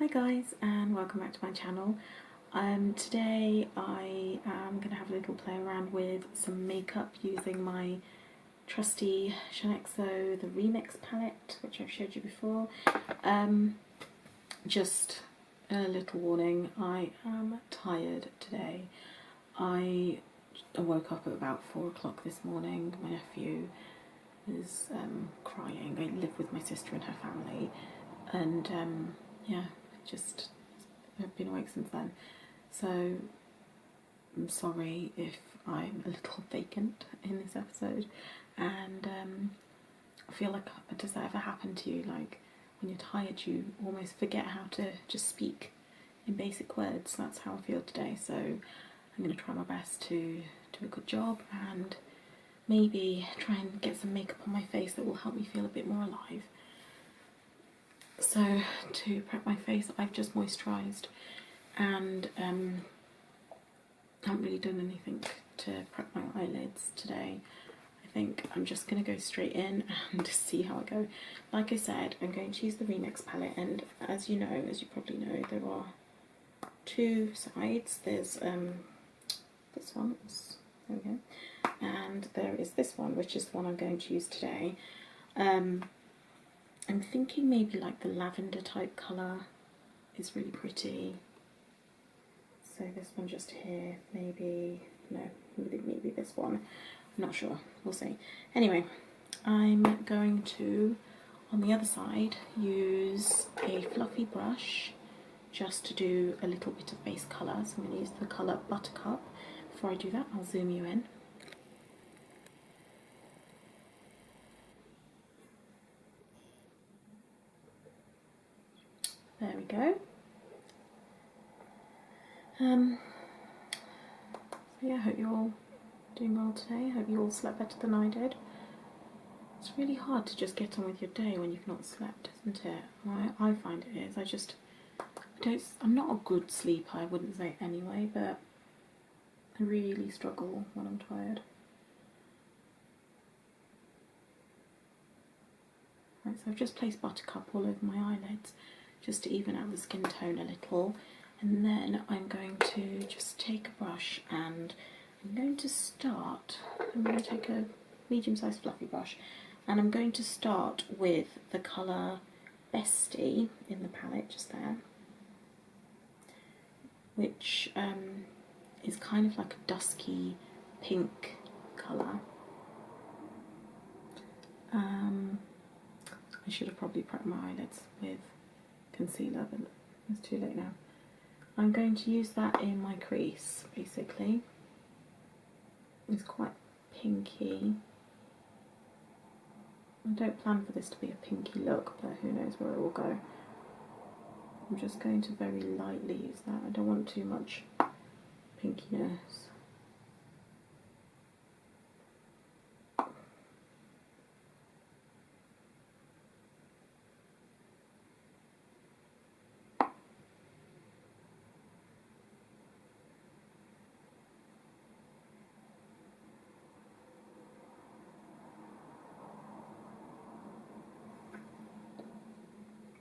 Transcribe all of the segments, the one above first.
Hi guys, and welcome back to my channel. Today I am going to have a little play around with some makeup using my trusty Shaaanxo the Remix palette, which I've showed you before. Just a little warning, I am tired today. I woke up at about 4 o'clock this morning. My nephew is crying. I live with my sister and her family, and yeah, just I've been awake since then, so I'm sorry if I'm a little vacant in this episode. And I feel like, does that ever happen to you? Like when you're tired, you almost forget how to just speak in basic words. That's how I feel today. So I'm going to try my best to do a good job and maybe try and get some makeup on my face that will help me feel a bit more alive. So to prep my face, I've just moisturised and haven't really done anything to prep my eyelids today. I think I'm just going to go straight in and see how I go. Like I said, I'm going to use the Remix palette, and as you know, as you probably know, there are two sides. There's this one, there we go, and there is this one, which is the one I'm going to use today. I'm thinking maybe like the lavender type colour is really pretty. So this one just here, maybe, no, maybe this one. I'm not sure, we'll see. Anyway, I'm going to, on the other side, use a fluffy brush just to do a little bit of base colour. So I'm going to use the colour Buttercup. Before I do that, I'll zoom you in. There we go. So yeah, I hope you're all doing well today. I hope you all slept better than I did. It's really hard to just get on with your day when you've not slept, isn't it? I find it is. I'm not a good sleeper, I wouldn't say anyway, but I really struggle when I'm tired. Right, so I've just placed Buttercup all over my eyelids, just to even out the skin tone a little, and then I'm going to just take a brush and I'm going to take a medium-sized fluffy brush, and I'm going to start with the colour Bestie in the palette just there, which is kind of like a dusky pink colour. I should have probably prepped my eyelids with concealer, but it's too late now. I'm going to use that in my crease, basically. It's quite pinky. I don't plan for this to be a pinky look, but who knows where it will go. I'm just going to very lightly use that. I don't want too much pinkiness.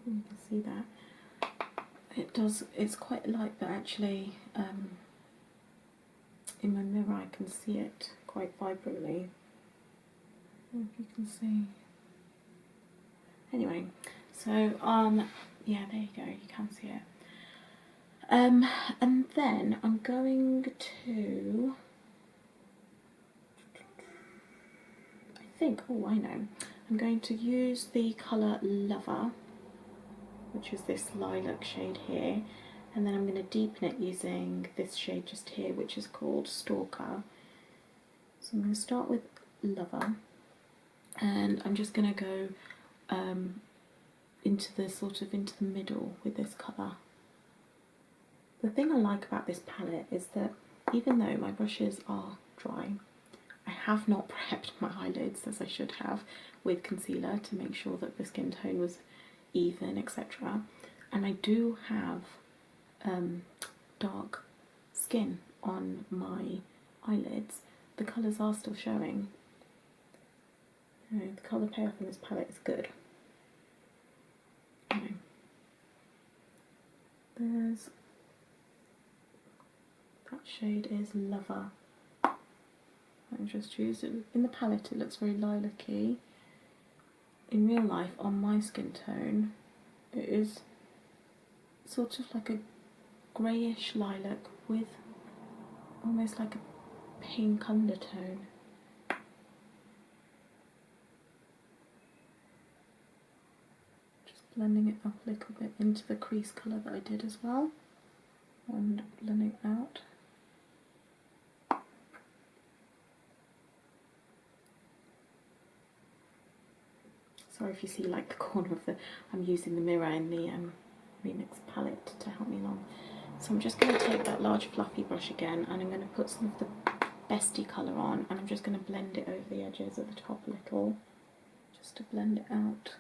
You can see that it's quite light, but actually in my mirror I can see it quite vibrantly. I don't know if you can see. Anyway, so yeah, there you go, you can see it. And then I'm going to, I know, I'm going to use the colour Lover, which is this lilac shade here, and then I'm going to deepen it using this shade just here, which is called Stalker. So I'm going to start with Lover, and I'm just going to go into the middle with this colour. The thing I like about this palette is that even though my brushes are dry, I have not prepped my eyelids as I should have with concealer to make sure that the skin tone was even, etc. And I do have dark skin on my eyelids. The colours are still showing. You know, the colour payoff in this palette is good. colours. That shade is Lover. I've just used it. In the palette it looks very lilac-y. In real life, on my skin tone, it is sort of like a greyish lilac with almost like a pink undertone. Just blending it up a little bit into the crease colour that I did as well, and blending it out. Sorry if you see like the corner of the, I'm using the mirror in the Remix palette to help me along. So I'm just going to take that large fluffy brush again, and I'm going to put some of the Bestie colour on, and I'm just going to blend it over the edges at the top a little, just to blend it out.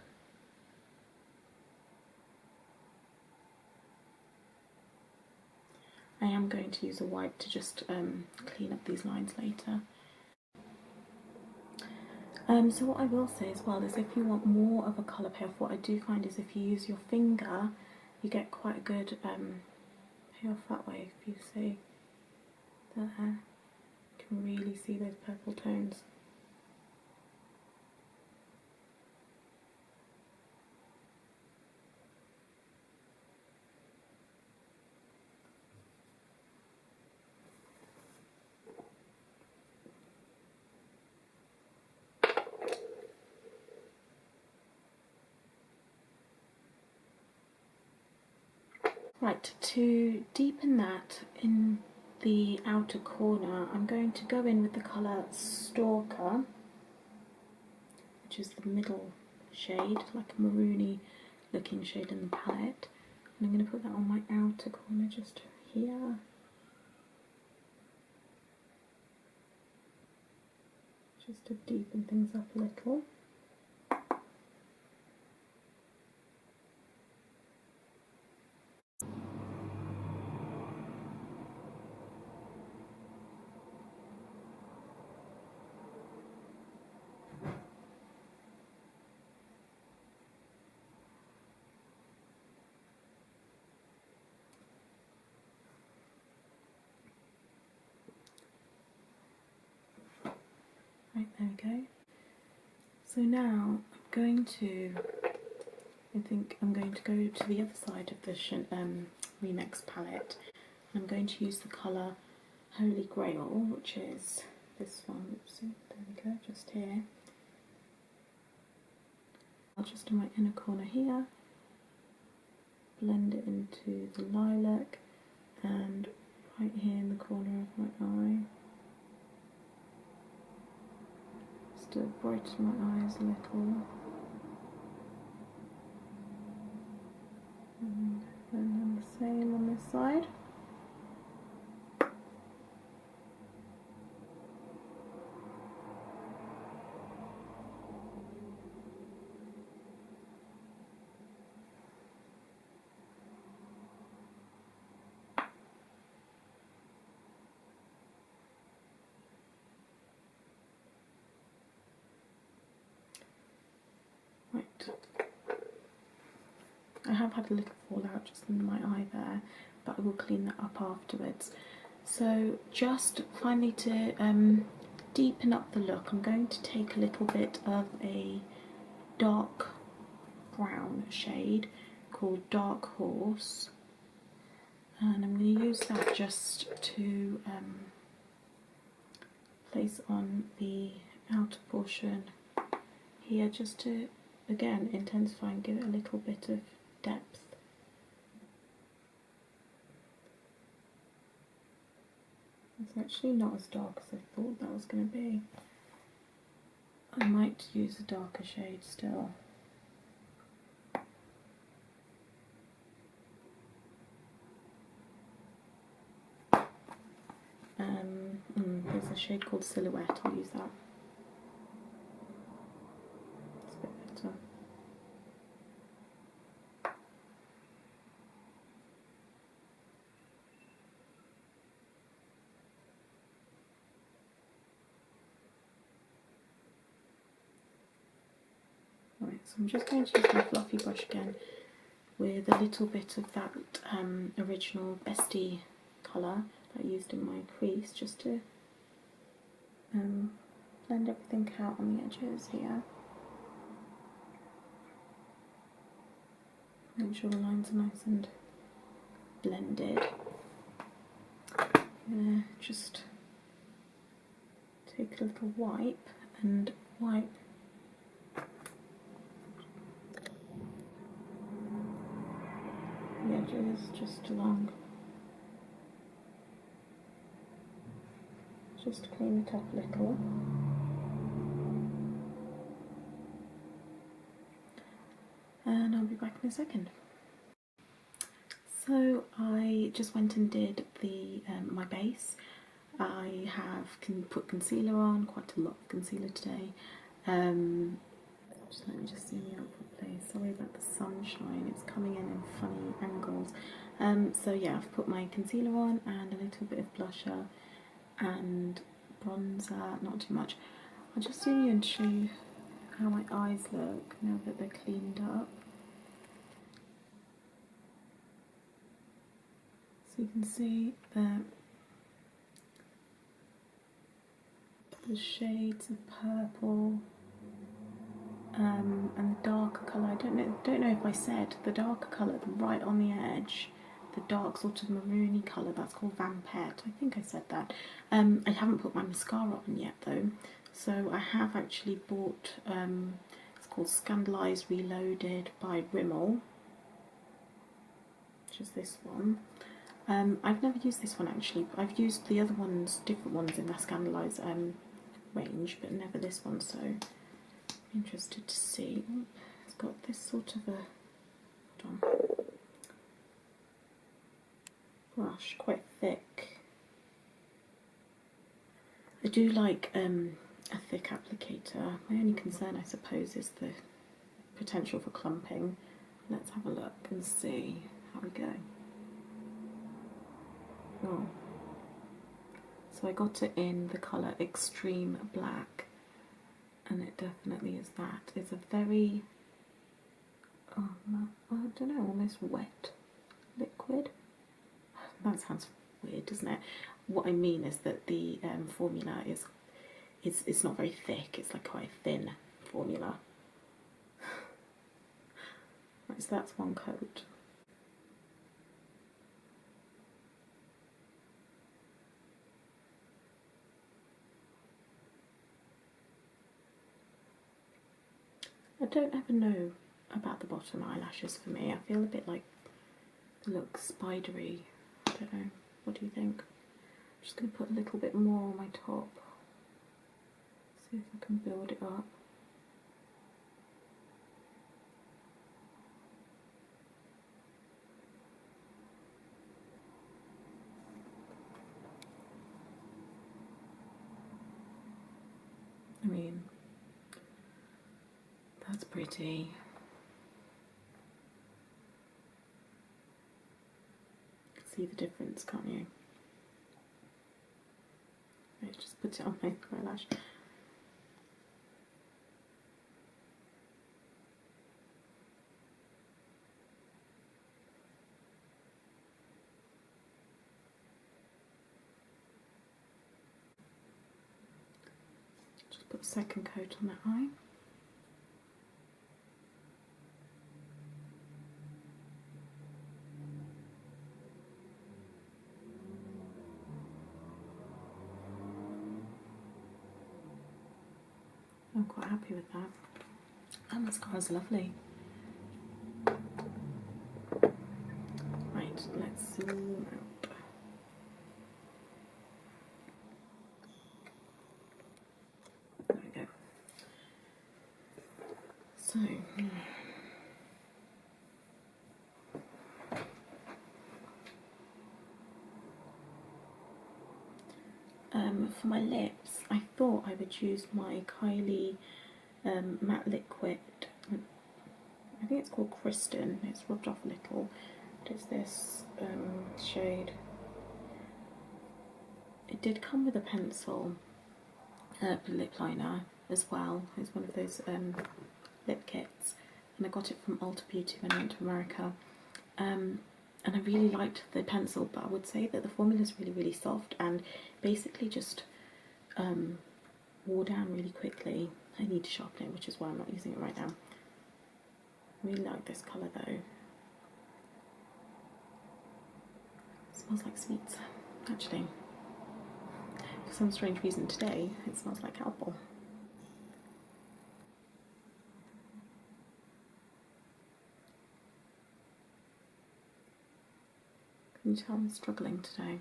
I am going to use a wipe to just clean up these lines later. So what I will say as well is, if you want more of a colour payoff, what I do find is if you use your finger, you get quite a good payoff that way. If you see there, you can really see those purple tones. Right, to deepen that in the outer corner, I'm going to go in with the colour Stalker, which is the middle shade, like a maroony looking shade in the palette. And I'm going to put that on my outer corner just here. Just to deepen things up a little. Right, there we go. So now I think I'm going to go to the other side of the Remix palette. I'm going to use the colour Holy Grail, which is this one. Oopsie, there we go, just here. I'll just in my inner corner here, blend it into the lilac, and right here in the corner of my eye. Just to brighten my eyes a little. And then the same on this side. Right. I have had a little fallout just in my eye there, but I will clean that up afterwards. So just finally to deepen up the look, I'm going to take a little bit of a dark brown shade called Dark Horse, and I'm going to use that just to place on the outer portion here, just to again intensify and give it a little bit of depth. It's actually not as dark as I thought that was going to be. I might use a darker shade still. There's a shade called Silhouette, I'll use that. It's a bit better. Right, so I'm just going to use my fluffy brush again with a little bit of that original Bestie colour that I used in my crease, just to blend everything out on the edges here. Make sure the lines are nice and blended. Just take a little wipe and wipe the edges just along, just to clean it up a little. And I'll be back in a second. So I just went and did the my base. I have put concealer on, quite a lot of concealer today. Let me just zoom you out properly. Sorry about the sunshine, it's coming in funny angles. So yeah, I've put my concealer on and a little bit of blusher and bronzer, not too much. I'll just zoom you and show you how my eyes look now that they're cleaned up. So you can see that the shades of purple and the darker colour. I don't know if I said the darker colour right on the edge, the dark sort of maroony colour, that's called Vampette. I think I said that. I haven't put my mascara on yet though, so I have actually bought it's called Scandaleyes Reloaded by Rimmel, which is this one. I've never used this one actually. I've used the other ones, different ones in the Scandaleyes range, but never this one, so I'm interested to see. Oh, it's got this sort of a, hold on, brush, quite thick. I do like a thick applicator. My only concern, I suppose, is the potential for clumping. Let's have a look and see how we go. Oh. So I got it in the colour Extreme Black, and it definitely is that. It's a very, I don't know, almost wet liquid. That sounds weird, doesn't it? What I mean is that the formula is it's not very thick. It's like quite a thin formula. Right, so that's one coat. I don't ever know about the bottom eyelashes for me. I feel a bit like they look spidery. I don't know. What do you think? I'm just going to put a little bit more on my top. See if I can build it up. I mean, that's pretty. You can see the difference, can't you? Right, just put it on my eyelash. Just put a second coat on that eye. I'm quite happy with that. That mascara's lovely. Right, let's zoom out. There we go. So, for my lips, I thought I would use my Kylie matte liquid. I think it's called Kristen. It's rubbed off a little. It's this shade. It did come with a pencil, lip liner as well. It's one of those lip kits, and I got it from Ulta Beauty when I went to America. and I really liked the pencil, but I would say that the formula is really, really soft and basically just wore down really quickly. I need to sharpen it, which is why I'm not using it right now. I really like this colour though. It smells like sweets, actually. For some strange reason today, it smells like apple. Can you tell I'm struggling today?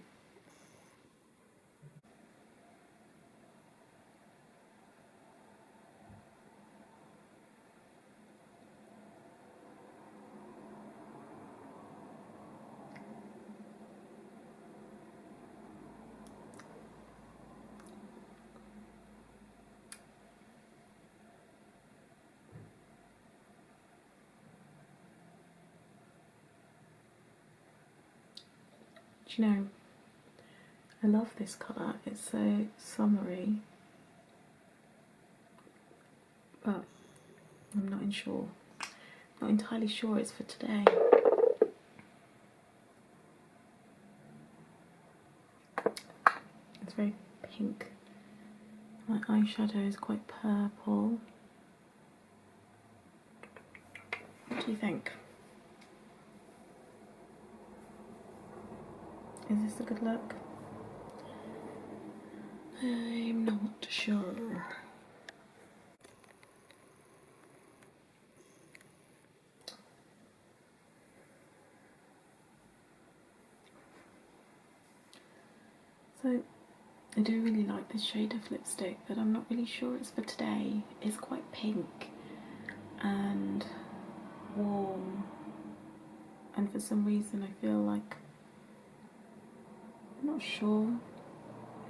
Do you know, I love this colour. It's so summery, but I'm not entirely sure it's for today. It's very pink. My eyeshadow is quite purple. What do you think? Is this a good look? I'm not sure. So, I do really like this shade of lipstick, but I'm not really sure it's for today. It's quite pink and warm, and for some reason I feel like I'm not sure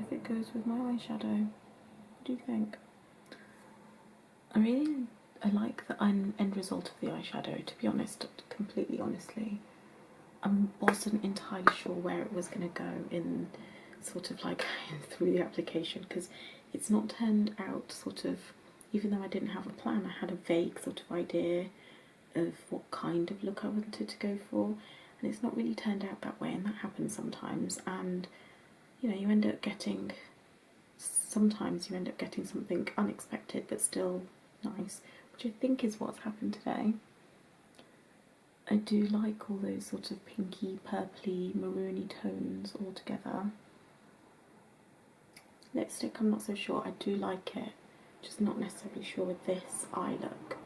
if it goes with my eyeshadow. What do you think? I like the end result of the eyeshadow, to be honest, completely honestly. I wasn't entirely sure where it was going to go in sort of like through the application, because it's not turned out sort of, even though I didn't have a plan, I had a vague sort of idea of what kind of look I wanted to go for, and it's not really turned out that way, and that happens sometimes. And you know, sometimes you end up getting something unexpected but still nice, which I think is what's happened today. I do like all those sort of pinky, purpley, maroony tones all together. Lipstick, I'm not so sure. I do like it, just not necessarily sure with this eye look.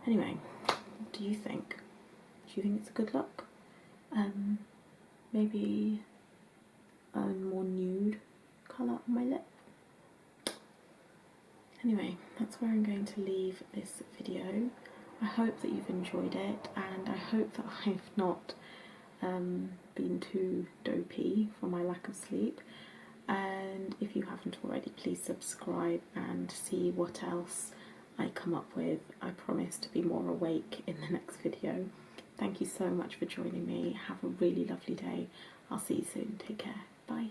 Anyway, what do you think? Do you think it's a good look? Maybe a more nude colour on my lip. Anyway, that's where I'm going to leave this video. I hope that you've enjoyed it, and I hope that I've not been too dopey for my lack of sleep. And if you haven't already, please subscribe and see what else I come up with. I promise to be more awake in the next video. Thank you so much for joining me. Have a really lovely day. I'll see you soon. Take care. Bye.